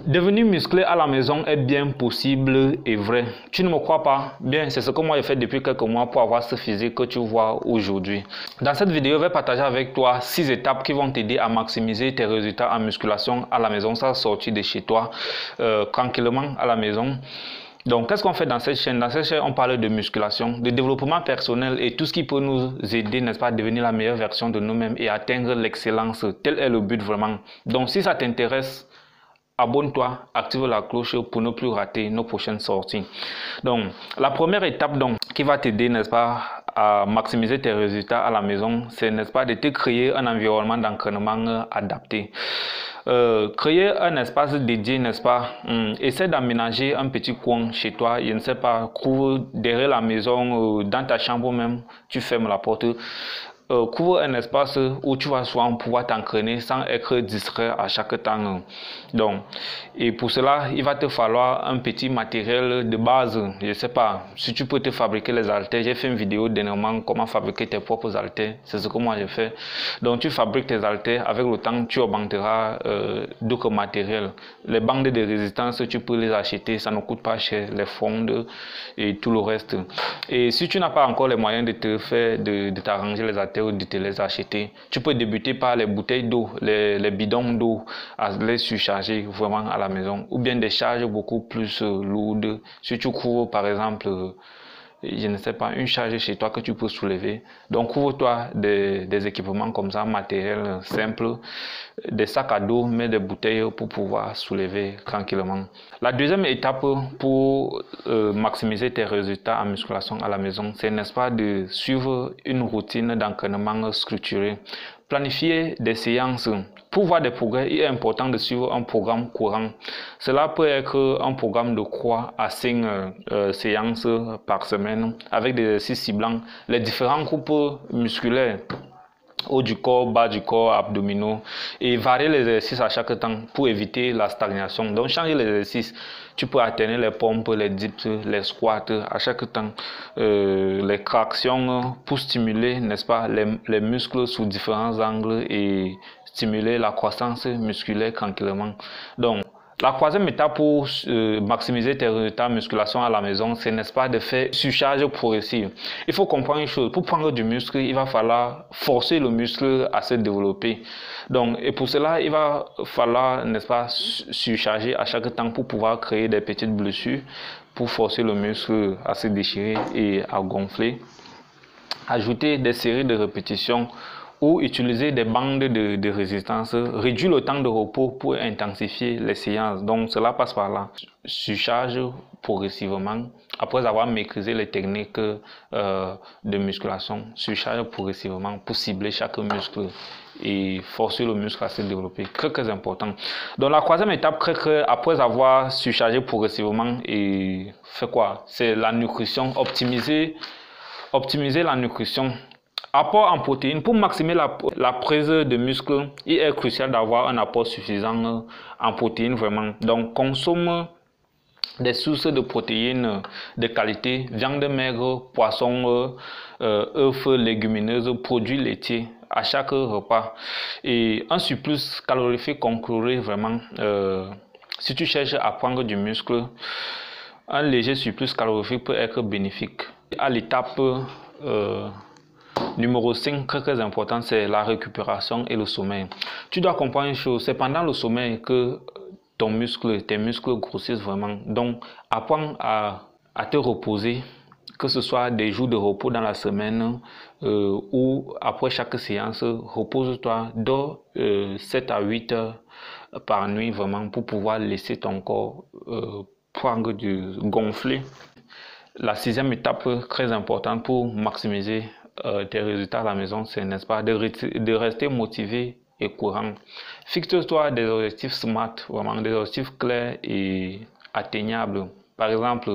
Devenir musclé à la maison est bien possible et vrai. Tu ne me crois pas? Bien, c'est ce que moi j'ai fait depuis quelques mois pour avoir ce physique que tu vois aujourd'hui. Dans cette vidéo, je vais partager avec toi 6 étapes qui vont t'aider à maximiser tes résultats en musculation à la maison sans sortir de chez toi, tranquillement à la maison. Donc, qu'est-ce qu'on fait dans cette chaîne? Dans cette chaîne, on parle de musculation, de développement personnel et tout ce qui peut nous aider, n'est-ce pas, à devenir la meilleure version de nous-mêmes et atteindre l'excellence. Tel est le but vraiment. Donc, si ça t'intéresse, abonne-toi, active la cloche pour ne plus rater nos prochaines sorties. Donc, la première étape qui va t'aider, n'est-ce pas, à maximiser tes résultats à la maison, c'est, n'est-ce pas, de te créer un environnement d'entraînement adapté. Créer un espace dédié, n'est-ce pas? Essaie d'aménager un petit coin chez toi, je ne sais pas, couvre derrière la maison, dans ta chambre même, tu fermes la porte. Couvre un espace où tu vas souvent pouvoir t'entraîner sans être distrait à chaque temps. Donc, et pour cela, il va te falloir un petit matériel de base. Je ne sais pas, si tu peux te fabriquer les haltères. J'ai fait une vidéo dernièrement comment fabriquer tes propres haltères. C'est ce que moi j'ai fait. Donc, tu fabriques tes haltères. Avec le temps, tu augmenteras d'autres matériels. Les bandes de résistance, tu peux les acheter. Ça ne coûte pas cher. Les fonds et tout le reste. Et si tu n'as pas encore les moyens de te faire, de t'arranger les haltères, ou de te les acheter, tu peux débuter par les bouteilles d'eau, les bidons d'eau, à les surcharger vraiment à la maison, ou bien des charges beaucoup plus lourdes. Si tu couvres par exemple, je ne sais pas, une charge chez toi que tu peux soulever, donc couvre-toi des équipements comme ça, matériel simple, des sacs à dos, mais des bouteilles pour pouvoir soulever tranquillement. La deuxième étape pour maximiser tes résultats en musculation à la maison, c'est, n'est-ce pas, de suivre une routine d'entraînement structurée. Planifier des séances. Pour voir des progrès, il est important de suivre un programme courant. Cela peut être un programme de 3 à 5 séances par semaine avec des exercices ciblants. Les différents groupes musculaires, haut du corps, bas du corps, abdominaux, et varier les exercices à chaque temps pour éviter la stagnation. Donc changer les exercices, tu peux alterner les pompes, les dips, les squats à chaque temps, les tractions pour stimuler, n'est-ce pas, les muscles sous différents angles et stimuler la croissance musculaire tranquillement. Donc, la troisième étape pour maximiser tes résultats en musculation à la maison, c'est, n'est-ce pas, de faire surcharge progressive. Il faut comprendre une chose, pour prendre du muscle, il va falloir forcer le muscle à se développer. Donc, et pour cela, il va falloir, n'est-ce pas, surcharger à chaque temps pour pouvoir créer des petites blessures, pour forcer le muscle à se déchirer et à gonfler. Ajouter des séries de répétitions ou utiliser des bandes de résistance, réduire le temps de repos pour intensifier les séances. Donc cela passe par là. Surcharge progressivement. Après avoir maîtrisé les techniques de musculation, surcharge progressivement pour cibler chaque muscle et forcer le muscle à se développer. Très important. Donc la troisième étape, après avoir surchargé progressivement, et fait quoi? C'est la nutrition, optimiser la nutrition. Apport en protéines. Pour maximiser la prise de muscle, il est crucial d'avoir un apport suffisant en protéines vraiment. Donc consomme des sources de protéines de qualité, viande maigre, poisson, œufs, légumineuses, produits laitiers à chaque repas. Et un surplus calorifique conclurait vraiment. Si tu cherches à prendre du muscle, un léger surplus calorifique peut être bénéfique. À l'étape numéro 5, très important, c'est la récupération et le sommeil. Tu dois comprendre une chose, c'est pendant le sommeil que tes muscles grossissent vraiment. Donc, apprends à te reposer, que ce soit des jours de repos dans la semaine ou après chaque séance, repose-toi, dors 7 à 8 heures par nuit vraiment pour pouvoir laisser ton corps prendre gonfler. La sixième étape très importante pour maximiser tes résultats à la maison, c'est, n'est-ce pas, de rester motivé et courant. Fixe-toi des objectifs SMART, vraiment des objectifs clairs et atteignables. Par exemple,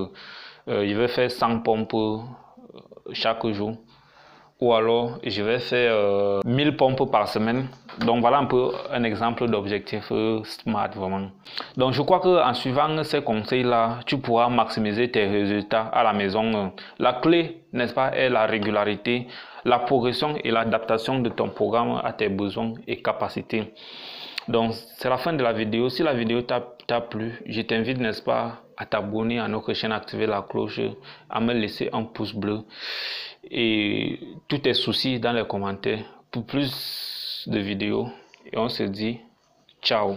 je vais faire 100 pompes chaque jour. Ou alors, je vais faire 1000 pompes par semaine. Donc, voilà un peu un exemple d'objectif SMART vraiment. Donc, je crois qu'en suivant ces conseils-là, tu pourras maximiser tes résultats à la maison. La clé, n'est-ce pas, est la régularité, la progression et l'adaptation de ton programme à tes besoins et capacités. Donc, c'est la fin de la vidéo. Si la vidéo t'a plu, je t'invite, n'est-ce pas, à t'abonner à notre chaîne, activer la cloche, à me laisser un pouce bleu et tous tes soucis dans les commentaires pour plus de vidéos. Et on se dit ciao.